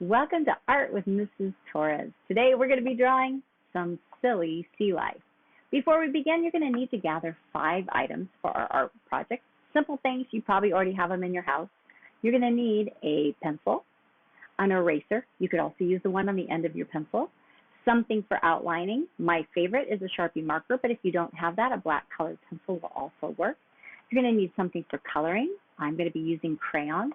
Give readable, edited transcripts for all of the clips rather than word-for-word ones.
Welcome to Art with Mrs. Torres. Today we're going to be drawing some silly sea life. Before we begin, you're going to need to gather 5 items for our art project. Simple things, you probably already have them in your house. You're going to need a pencil, an eraser. You could also use the one on the end of your pencil. Something for outlining. My favorite is a Sharpie marker, but if you don't have that, a black colored pencil will also work. You're going to need something for coloring. I'm going to be using crayons.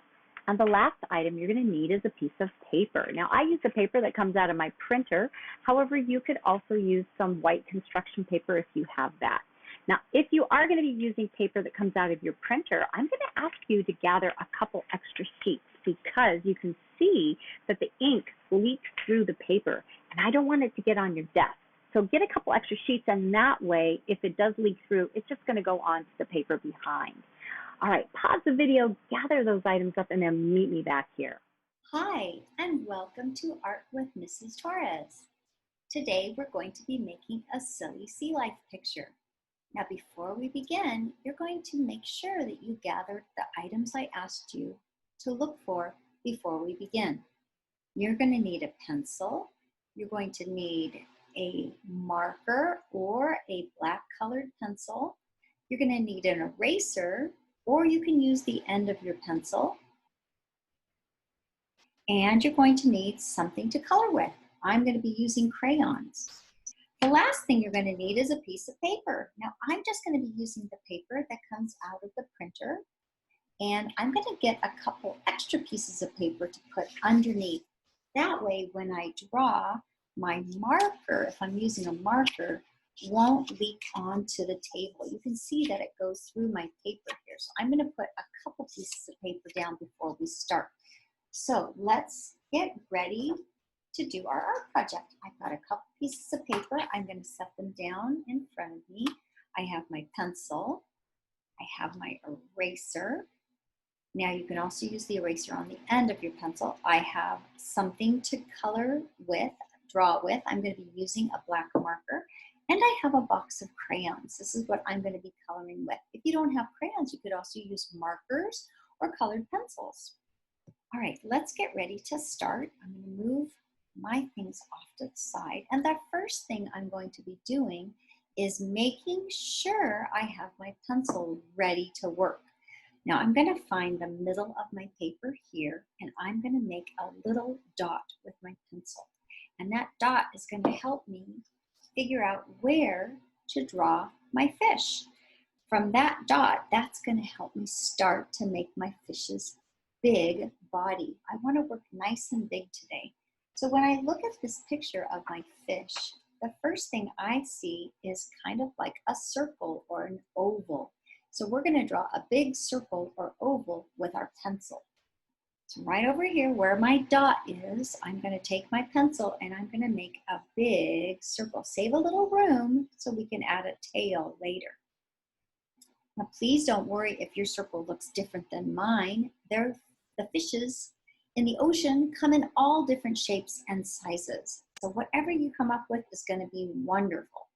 And the last item you're going to need is a piece of paper. Now, I use the paper that comes out of my printer. However, you could also use some white construction paper if you have that. Now, if you are going to be using paper that comes out of your printer, I'm going to ask you to gather a couple extra sheets because you can see that the ink leaks through the paper, and I don't want it to get on your desk. So get a couple extra sheets, and that way, if it does leak through, it's just going to go onto the paper behind. All right, pause the video, gather those items up, and then meet me back here. Hi, and welcome to Art with Mrs. Torres. Today we're going to be making a silly sea life picture. Now before we begin, you're going to make sure that you gathered the items I asked you to look for before we begin. You're going to need a pencil, you're going to need a marker or a black colored pencil, you're going to need an eraser, or you can use the end of your pencil. And you're going to need something to color with. I'm going to be using crayons. The last thing you're going to need is a piece of paper. Now, I'm just going to be using the paper that comes out of the printer. And I'm going to get a couple extra pieces of paper to put underneath. That way, when I draw, my marker, if I'm using a marker, won't leak onto the table. You can see that it goes through my paper here. So I'm going to put a couple pieces of paper down before we start. So let's get ready to do our art project. I've got a couple pieces of paper. I'm going to set them down in front of me. I have my pencil. I have my eraser. Now you can also use the eraser on the end of your pencil. I have something to color with, draw with. I'm going to be using a black marker. And I have a box of crayons. This is what I'm going to be coloring with. If you don't have crayons, you could also use markers or colored pencils. All right, let's get ready to start. I'm going to move my things off to the side. And the first thing I'm going to be doing is making sure I have my pencil ready to work. Now I'm going to find the middle of my paper here, and I'm going to make a little dot with my pencil. And that dot is going to help me figure out where to draw my fish. From that dot, that's going to help me start to make my fish's big body. I want to work nice and big today. So when I look at this picture of my fish, the first thing I see is kind of like a circle or an oval. So we're going to draw a big circle or oval with our pencil. So right over here where my dot is, I'm going to take my pencil and I'm going to make a big circle. Save a little room so we can add a tail later. Now please don't worry if your circle looks different than mine. The fishes in the ocean come in all different shapes and sizes. So whatever you come up with is going to be wonderful.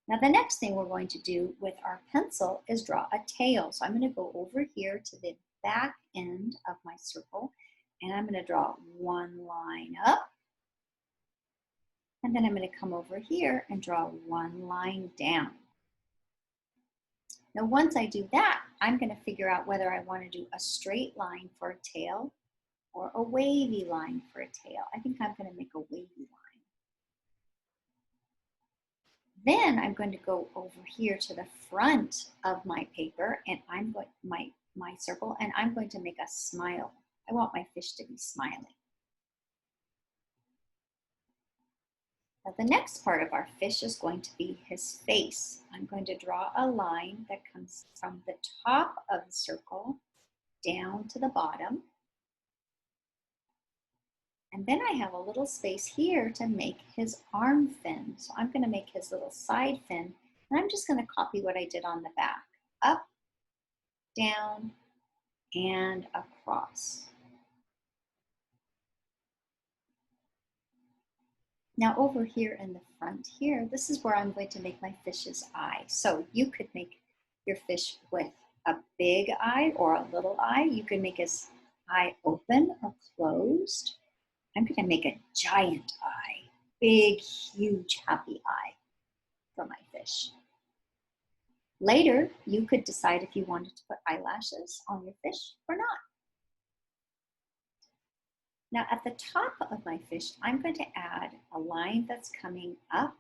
Now the next thing we're going to do with our pencil is draw a tail. So I'm going to go over here to the back end of my circle, and I'm going to draw one line up, and then I'm going to come over here and draw one line down. Now once I do that, I'm going to figure out whether I want to do a straight line for a tail or a wavy line for a tail. I think I'm going to make a wavy line. Then I'm going to go over here to the front of my paper, and I'm going my circle, and I'm going to make a smile. I want my fish to be smiling. Now the next part of our fish is going to be his face. I'm going to draw a line that comes from the top of the circle down to the bottom. And then I have a little space here to make his arm fin. So I'm going to make his little side fin, and I'm just going to copy what I did on the back. Up, down, and across. Now over here in the front here, this is where I'm going to make my fish's eye. So you could make your fish with a big eye or a little eye. You can make his eye open or closed. I'm going to make a giant eye, big, huge, happy eye for my fish. Later, you could decide if you wanted to put eyelashes on your fish or not. Now at the top of my fish, I'm going to add a line that's coming up,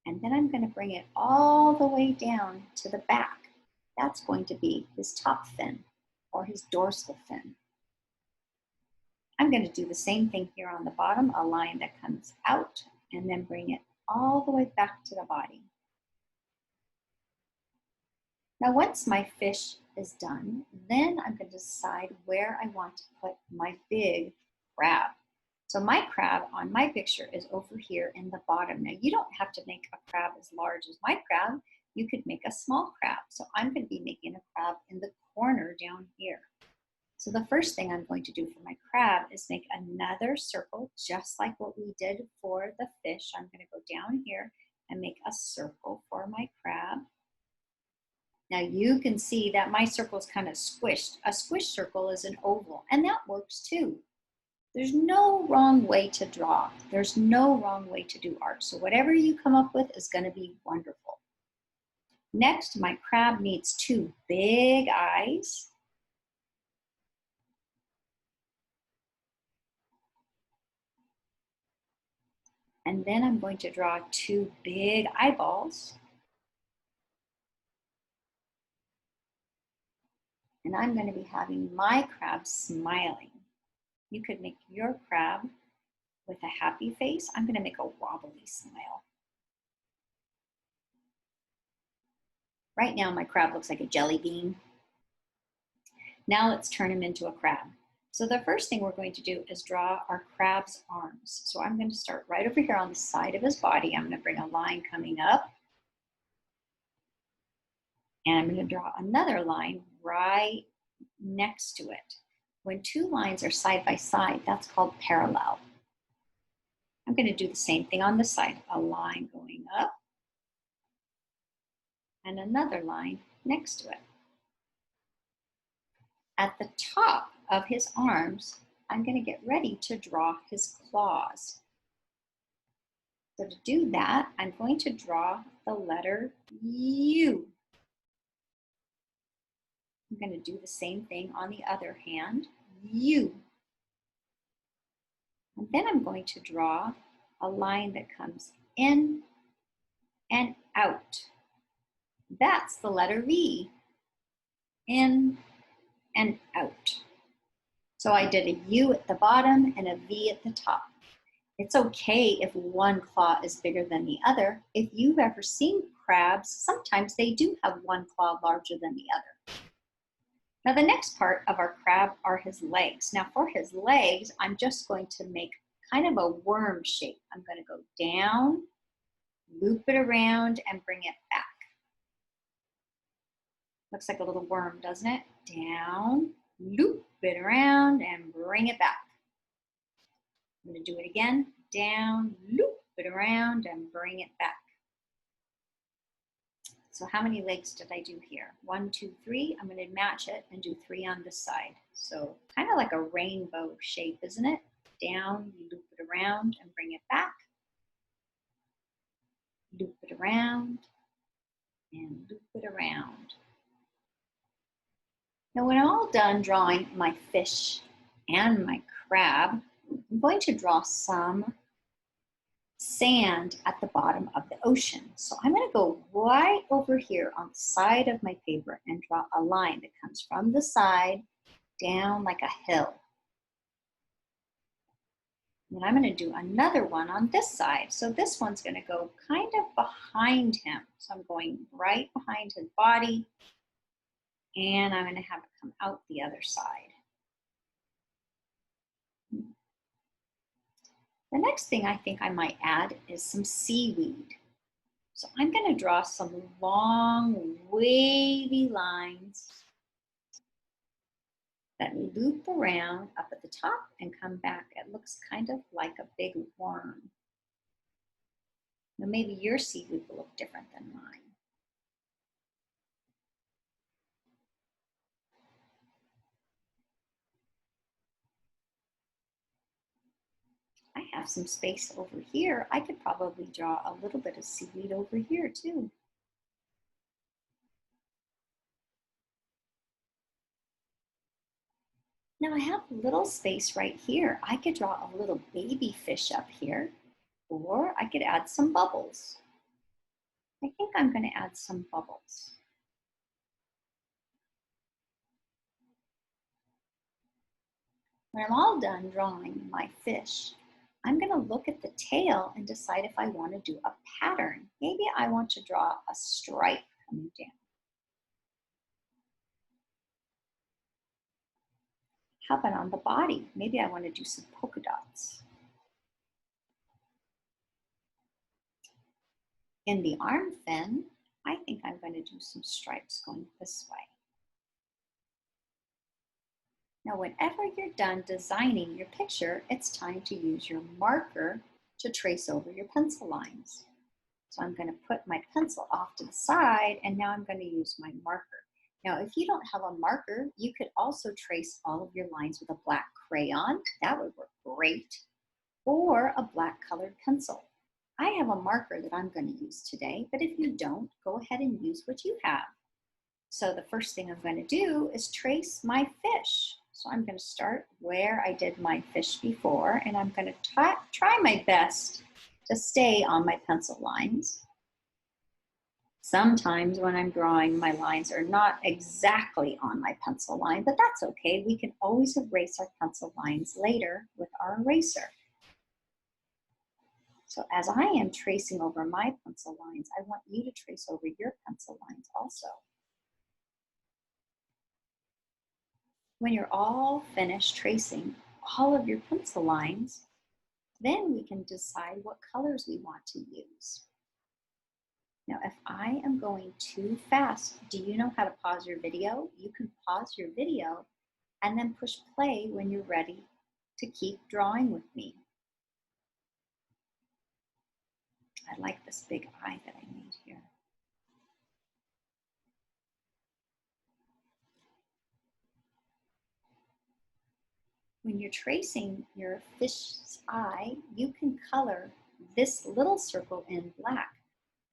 and then I'm going to bring it all the way down to the back. That's going to be his top fin or his dorsal fin. I'm going to do the same thing here on the bottom, a line that comes out and then bring it all the way back to the body. Now once my fish is done, then I'm going to decide where I want to put my big crab. So my crab on my picture is over here in the bottom. Now you don't have to make a crab as large as my crab. You could make a small crab. So I'm going to be making a crab in the corner down here. So the first thing I'm going to do for my crab is make another circle, just like what we did for the fish. I'm going to go down here and make a circle for my crab. Now you can see that my circle is kind of squished. A squish circle is an oval, and that works too. There's no wrong way to draw. There's no wrong way to do art. So whatever you come up with is going to be wonderful. Next, my crab needs two big eyes. And then I'm going to draw two big eyeballs. And I'm going to be having my crab smiling. You could make your crab with a happy face. I'm going to make a wobbly smile. Right now, my crab looks like a jelly bean. Now let's turn him into a crab. So the first thing we're going to do is draw our crab's arms. So I'm going to start right over here on the side of his body. I'm going to bring a line coming up. And I'm going to draw another line right next to it. When two lines are side by side, that's called parallel. I'm going to do the same thing on this side. A line going up and another line next to it. At the top of his arms, I'm going to get ready to draw his claws. So to do that, I'm going to draw the letter U. I'm going to do the same thing on the other hand, U. And then I'm going to draw a line that comes in and out. That's the letter V. In and out. So I did a U at the bottom and a V at the top. It's okay if one claw is bigger than the other. If you've ever seen crabs, sometimes they do have one claw larger than the other. Now the next part of our crab are his legs. Now for his legs, I'm just going to make kind of a worm shape. I'm going to go down, loop it around, and bring it back. Looks like a little worm, doesn't it? Down, loop it around, and bring it back. I'm going to do it again. Down, loop it around, and bring it back. So how many legs did I do here? 1, 2, 3. I'm going to match it and do 3 on this side. So kind of like a rainbow shape, isn't it? Down, you loop it around and bring it back. Loop it around and loop it around. Now when I'm all done drawing my fish and my crab, I'm going to draw some sand at the bottom of the ocean. So I'm going to go right over here on the side of my paper and draw a line that comes from the side down like a hill. And I'm going to do another one on this side. So this one's going to go kind of behind him. So I'm going right behind his body, and I'm going to have it come out the other side. The next thing I think I might add is some seaweed. So I'm going to draw some long, wavy lines that loop around up at the top and come back. It looks kind of like a big worm. Now maybe your seaweed will look different than mine. have some space over here, I could probably draw a little bit of seaweed over here too. Now I have a little space right here. I could draw a little baby fish up here, or I could add some bubbles. I think I'm going to add some bubbles. When I'm all done drawing my fish, I'm going to look at the tail and decide if I want to do a pattern. Maybe I want to draw a stripe coming down. How about on the body? Maybe I want to do some polka dots. In the arm fin, I think I'm going to do some stripes going this way. Now, whenever you're done designing your picture, it's time to use your marker to trace over your pencil lines. So I'm going to put my pencil off to the side, and now I'm going to use my marker. Now, if you don't have a marker, you could also trace all of your lines with a black crayon. That would work great. Or a black colored pencil. I have a marker that I'm going to use today, but if you don't, go ahead and use what you have. So the first thing I'm going to do is trace my fish. So I'm going to start where I did my fish before, and I'm going to try my best to stay on my pencil lines. Sometimes when I'm drawing, my lines are not exactly on my pencil line, but that's okay. We can always erase our pencil lines later with our eraser. So as I am tracing over my pencil lines, I want you to trace over your pencil lines also. When you're all finished tracing all of your pencil lines, then we can decide what colors we want to use. Now, if I am going too fast, do you know how to pause your video? You can pause your video and then push play when you're ready to keep drawing with me. I like this big eye that I made here. When you're tracing your fish's eye, you can color this little circle in black.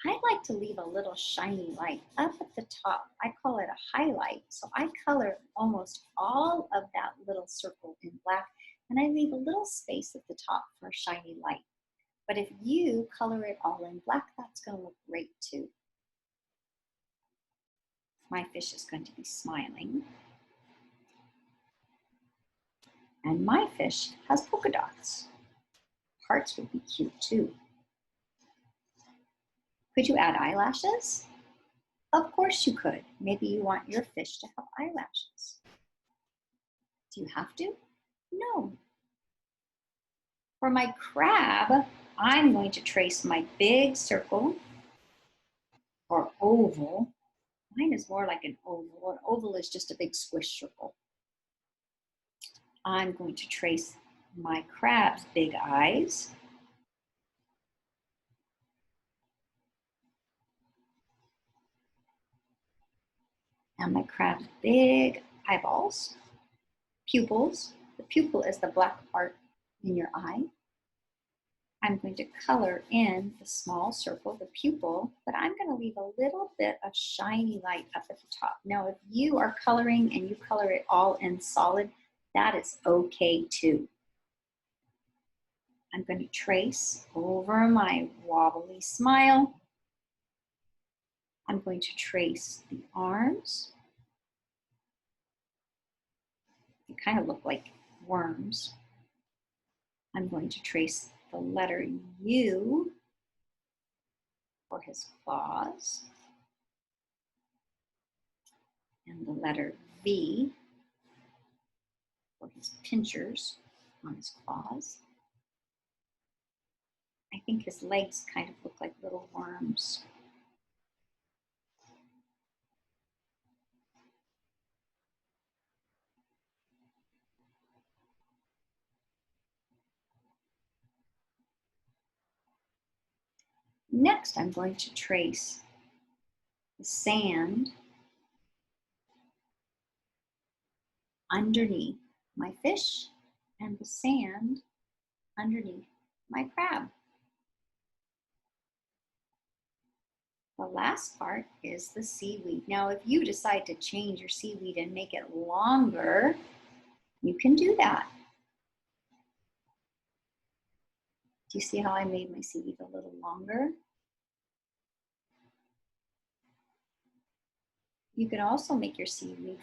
I like to leave a little shiny light up at the top. I call it a highlight. So I color almost all of that little circle in black, and I leave a little space at the top for a shiny light. But if you color it all in black, that's going to look great too. My fish is going to be smiling. And my fish has polka dots. Hearts would be cute too. Could you add eyelashes? Of course you could. Maybe you want your fish to have eyelashes. Do you have to? No. For my crab, I'm going to trace my big circle or oval. Mine is more like an oval. An oval is just a big squish circle. I'm going to trace my crab's big eyes. And my crab's big eyeballs, pupils. The pupil is the black part in your eye. I'm going to color in the small circle, the pupil, but I'm going to leave a little bit of shiny light up at the top. Now, if you are coloring and you color it all in solid, that is okay too. I'm going to trace over my wobbly smile. I'm going to trace the arms. They kind of look like worms. I'm going to trace the letter U for his claws, and the letter V for his pinchers on his claws. I think his legs kind of look like little worms. Next, I'm going to trace the sand underneath my fish and the sand underneath my crab. The last part is the seaweed. Now, if you decide to change your seaweed and make it longer, you can do that. Do you see how I made my seaweed a little longer? You can also make your seaweed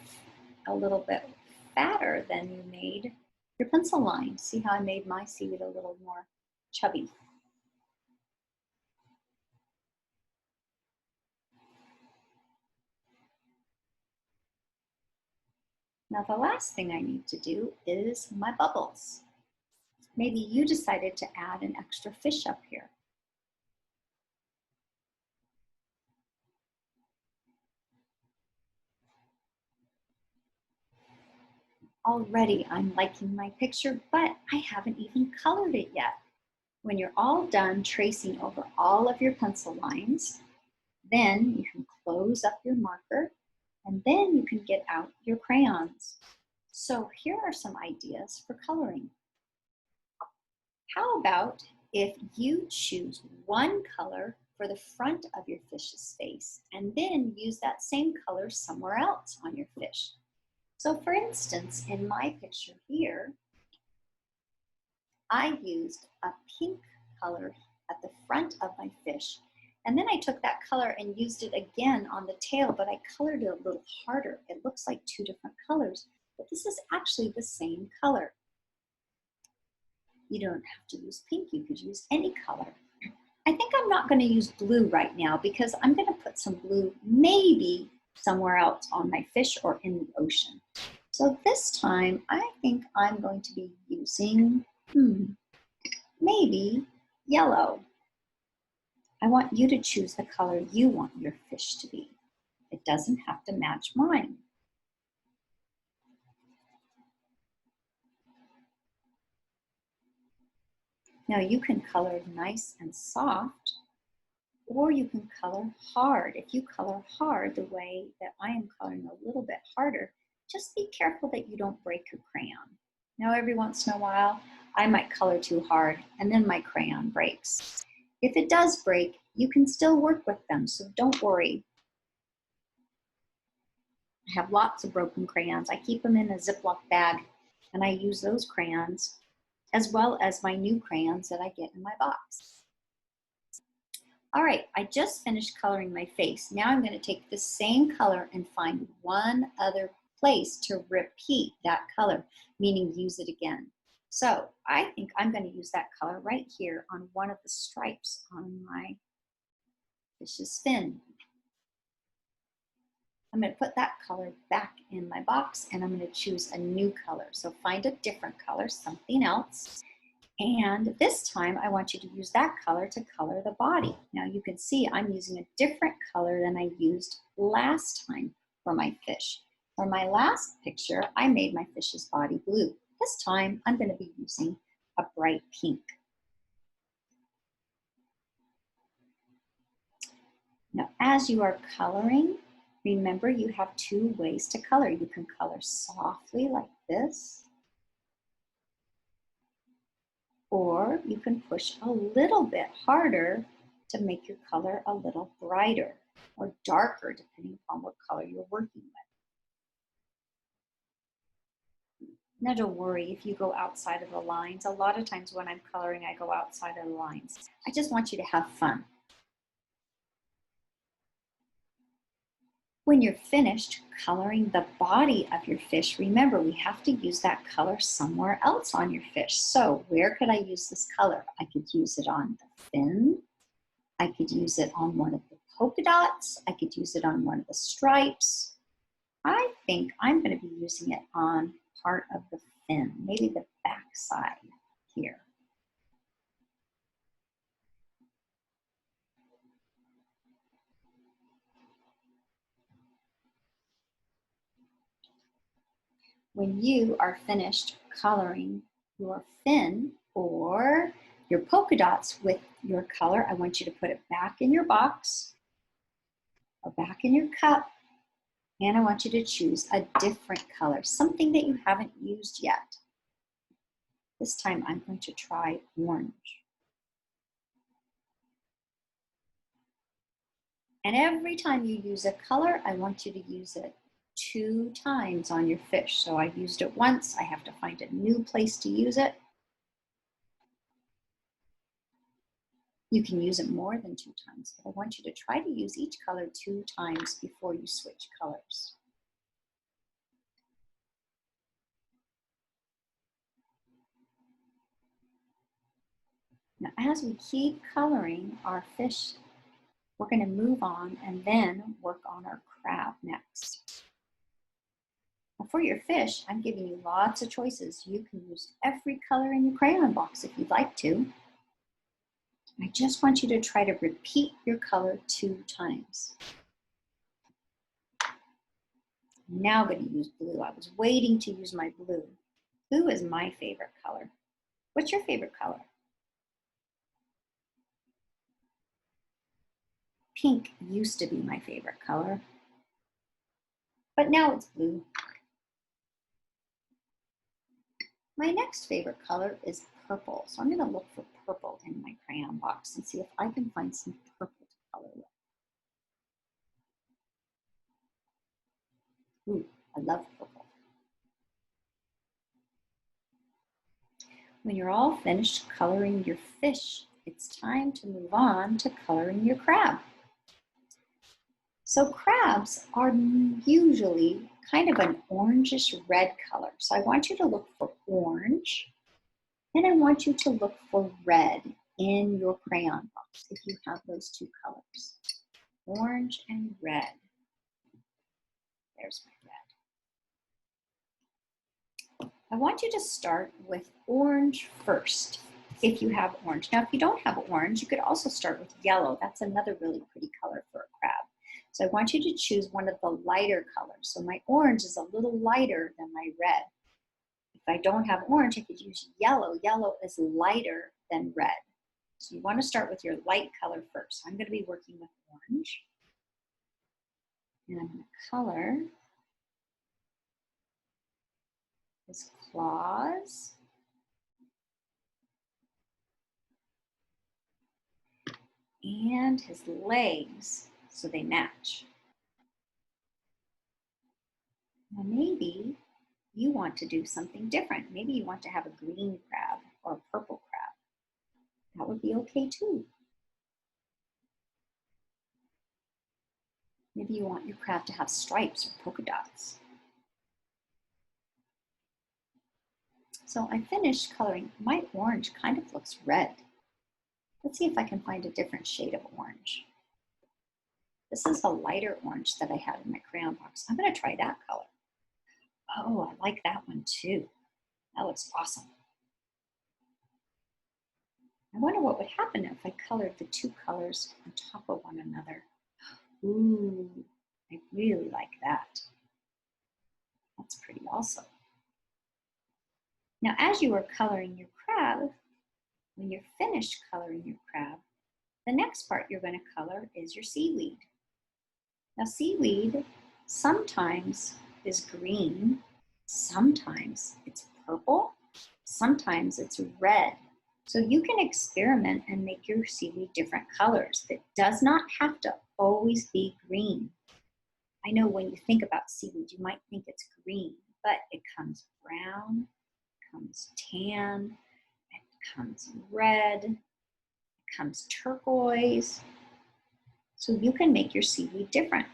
a little bit fatter than you made your pencil line. See how I made my seaweed a little more chubby. Now the last thing I need to do is my bubbles. Maybe you decided to add an extra fish up here. Already I'm liking my picture, but I haven't even colored it yet. When you're all done tracing over all of your pencil lines, then you can close up your marker and then you can get out your crayons. So here are some ideas for coloring. How about if you choose one color for the front of your fish's face and then use that same color somewhere else on your fish? So for instance, in my picture here, I used a pink color at the front of my fish. And then I took that color and used it again on the tail, but I colored it a little harder. It looks like two different colors, but this is actually the same color. You don't have to use pink, you could use any color. I think I'm not going to use blue right now because I'm going to put some blue maybe somewhere else on my fish or in the ocean. So this time I think I'm going to be using maybe yellow. I want you to choose the color you want your fish to be. It doesn't have to match mine. Now you can color nice and soft, or you can color hard. If you color hard the way that I am coloring a little bit harder, just be careful that you don't break your crayon. Now every once in a while, I might color too hard and then my crayon breaks. If it does break, you can still work with them, so don't worry. I have lots of broken crayons. I keep them in a Ziploc bag and I use those crayons as well as my new crayons that I get in my box. All right, I just finished coloring my face. Now I'm going to take the same color and find one other place to repeat that color, meaning use it again. So I think I'm going to use that color right here on one of the stripes on my fish's fin. I'm going to put that color back in my box and I'm going to choose a new color. So find a different color, something else. And this time I want you to use that color to color the body. Now you can see I'm using a different color than I used last time for my fish. For my last picture, I made my fish's body blue. This time I'm going to be using a bright pink. Now as you are coloring, remember you have two ways to color. You can color softly like this, or you can push a little bit harder to make your color a little brighter or darker, depending on what color you're working with. Now don't worry if you go outside of the lines. A lot of times when I'm coloring, I go outside of the lines. I just want you to have fun. When you're finished coloring the body of your fish, remember we have to use that color somewhere else on your fish. So where could I use this color? I could use it on the fin. I could use it on one of the polka dots. I could use it on one of the stripes. I think I'm going to be using it on part of the fin, maybe the back side here. When you are finished coloring your fin or your polka dots with your color, I want you to put it back in your box or back in your cup, and I want you to choose a different color, something that you haven't used yet. This time I'm going to try orange. And every time you use a color, I want you to use it 2 times on your fish. So I used it once, I have to find a new place to use it. You can use it more than 2 times, but I want you to try to use each color 2 times before you switch colors. Now, as we keep coloring our fish, we're going to move on and then work on our crab next. Now, for your fish, I'm giving you lots of choices. You can use every color in your crayon box if you'd like to. I just want you to try to repeat your color 2 times. I'm now going to use blue. I was waiting to use my blue. Blue is my favorite color. What's your favorite color? Pink used to be my favorite color, but now it's blue. My next favorite color is purple, so I'm going to look for purple in my crayon box and see if I can find some purple to color with. Ooh, I love purple. When you're all finished coloring your fish, it's time to move on to coloring your crab. So crabs are usually kind of an orangish red color. So I want you to look for orange, and I want you to look for red in your crayon box if you have those 2 colors. Orange and red. There's my red. I want you to start with orange first, if you have orange. Now, if you don't have orange, you could also start with yellow. That's another really pretty color for a crab. So I want you to choose one of the lighter colors. So my orange is a little lighter than my red. If I don't have orange, I could use yellow. Yellow is lighter than red. So you want to start with your light color first. I'm going to be working with orange. And I'm going to color his claws. And his legs so they match. Now maybe you want to do something different. Maybe you want to have a green crab or a purple crab. That would be okay too. Maybe you want your crab to have stripes or polka dots. So I finished coloring. My orange kind of looks red. Let's see if I can find a different shade of orange. This is a lighter orange that I had in my crayon box. I'm going to try that color. Oh, I like that one too. That looks awesome. I wonder what would happen if I colored the 2 colors on top of one another. Ooh, I really like that. That's pretty also. Now, as you are coloring your crab, when you're finished coloring your crab, the next part you're going to color is your seaweed. Now, seaweed sometimes is green, sometimes it's purple, sometimes it's red. So you can experiment and make your seaweed different colors. It does not have to always be green. I know when you think about seaweed, you might think it's green, but it comes brown, it comes tan, it comes red, it comes turquoise. So you can make your seaweed different.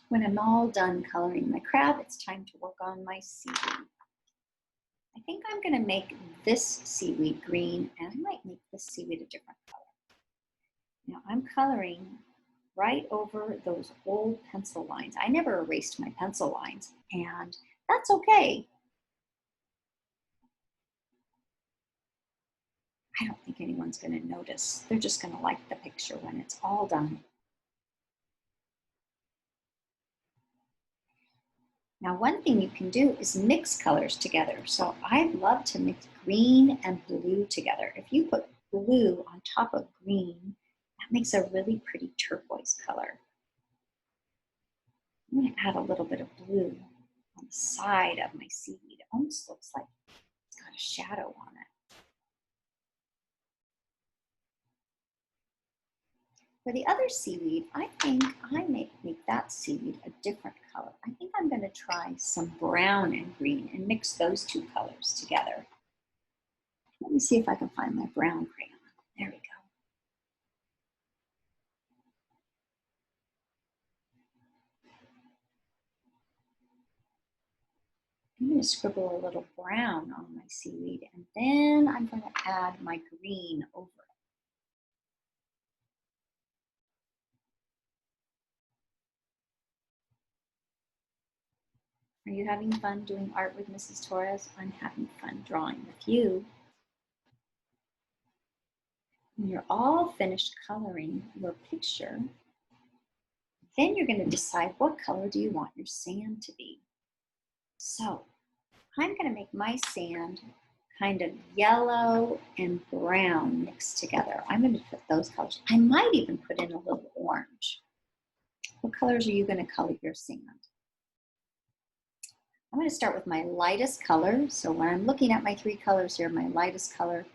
When I'm all done coloring my crab, it's time to work on my seaweed. I think I'm going to make this seaweed green, and I might make this seaweed a different color. Now I'm coloring right over those old pencil lines. I never erased my pencil lines, and that's okay. I don't think anyone's going to notice. They're just going to like the picture when it's all done. Now, one thing you can do is mix colors together. So I love to mix green and blue together. If you put blue on top of green, that makes a really pretty turquoise color. I'm going to add a little bit of blue on the side of my seaweed. It almost looks like it's got a shadow on it. For the other seaweed, I think I may make that seaweed a different color. I think I'm going to try some brown and green and mix those two colors together. Let me see if I can find my brown crayon. There we go. I'm going to scribble a little brown on my seaweed, and then I'm going to add my green over it. Are you having fun doing art with Mrs. Torres? I'm having fun drawing with you. When you're all finished coloring your picture, then you're going to decide what color do you want your sand to be. So I'm going to make my sand kind of yellow and brown mixed together. I'm going to put those colors. I might even put in a little orange. What colors are you going to color your sand? I'm going to start with my lightest color. So when I'm looking at my three colors here, my lightest color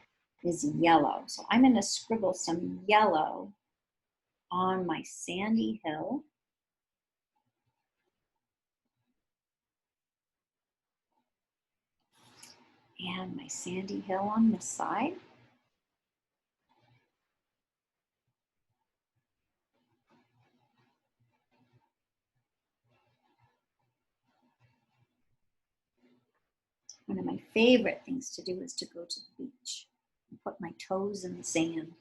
is yellow. So I'm going to scribble some yellow on my sandy hill. And my sandy hill on this side. One of my favorite things to do is to go to the beach and put my toes in the sand.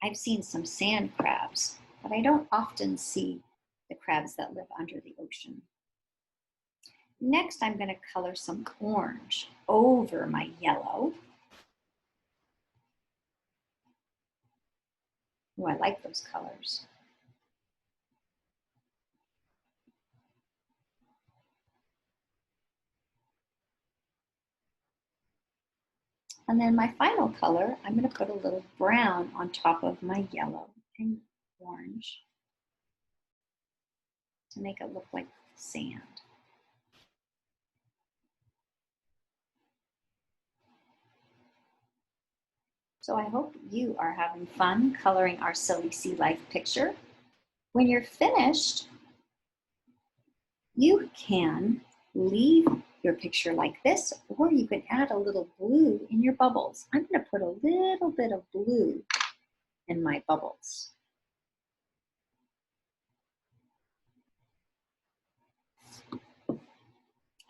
I've seen some sand crabs, but I don't often see the crabs that live under the ocean. Next, I'm going to color some orange over my yellow. Oh, I like those colors. And then my final color, I'm going to put a little brown on top of my yellow and orange to make it look like sand. So I hope you are having fun coloring our silly sea life picture. When you're finished, you can leave your picture like this, or you can add a little blue in your bubbles. I'm going to put a little bit of blue in my bubbles.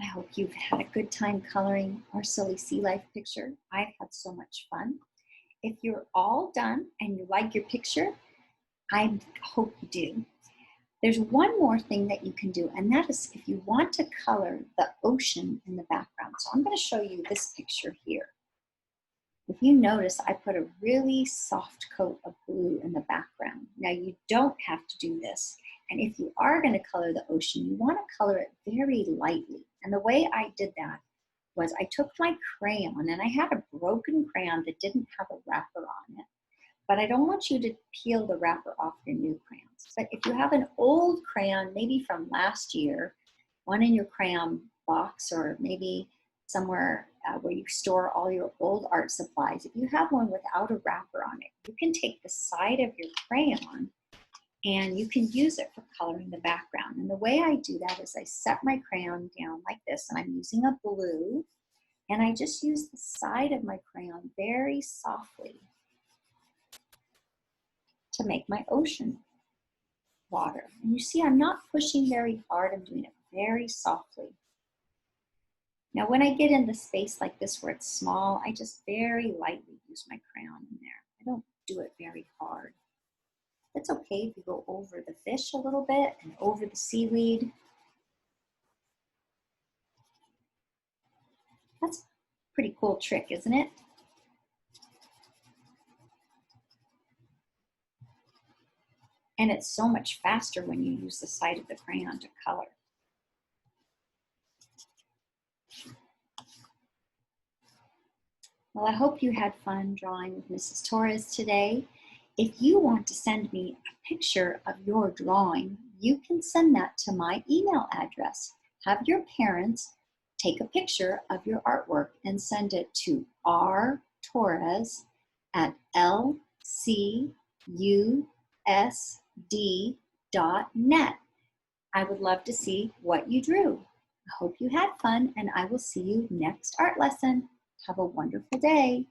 I hope you've had a good time coloring our silly sea life picture. I've had so much fun. If you're all done and you like your picture, I hope you do. There's one more thing that you can do, and that is if you want to color the ocean in the background. So I'm going to show you this picture here. If you notice, I put a really soft coat of blue in the background. Now you don't have to do this. And if you are going to color the ocean, you want to color it very lightly. And the way I did that was I took my crayon, and I had a broken crayon that didn't have a wrapper on it. But I don't want you to peel the wrapper off your new crayons. But if you have an old crayon, maybe from last year, one in your crayon box, or maybe somewhere where you store all your old art supplies, if you have one without a wrapper on it, you can take the side of your crayon and you can use it for coloring the background. And the way I do that is I set my crayon down like this, and I'm using a blue, and I just use the side of my crayon very softly to make my ocean water. And you see, I'm not pushing very hard, I'm doing it very softly. Now, when I get in the space like this where it's small, I just very lightly use my crayon in there. I don't do it very hard. It's okay if you go over the fish a little bit and over the seaweed. That's a pretty cool trick, isn't it? And it's so much faster when you use the side of the crayon to color. Well, I hope you had fun drawing with Mrs. Torres today. If you want to send me a picture of your drawing, you can send that to my email address. Have your parents take a picture of your artwork and send it to rtorres@lcusd.net. I would love to see what you drew. I hope you had fun, and I will see you next art lesson. Have a wonderful day.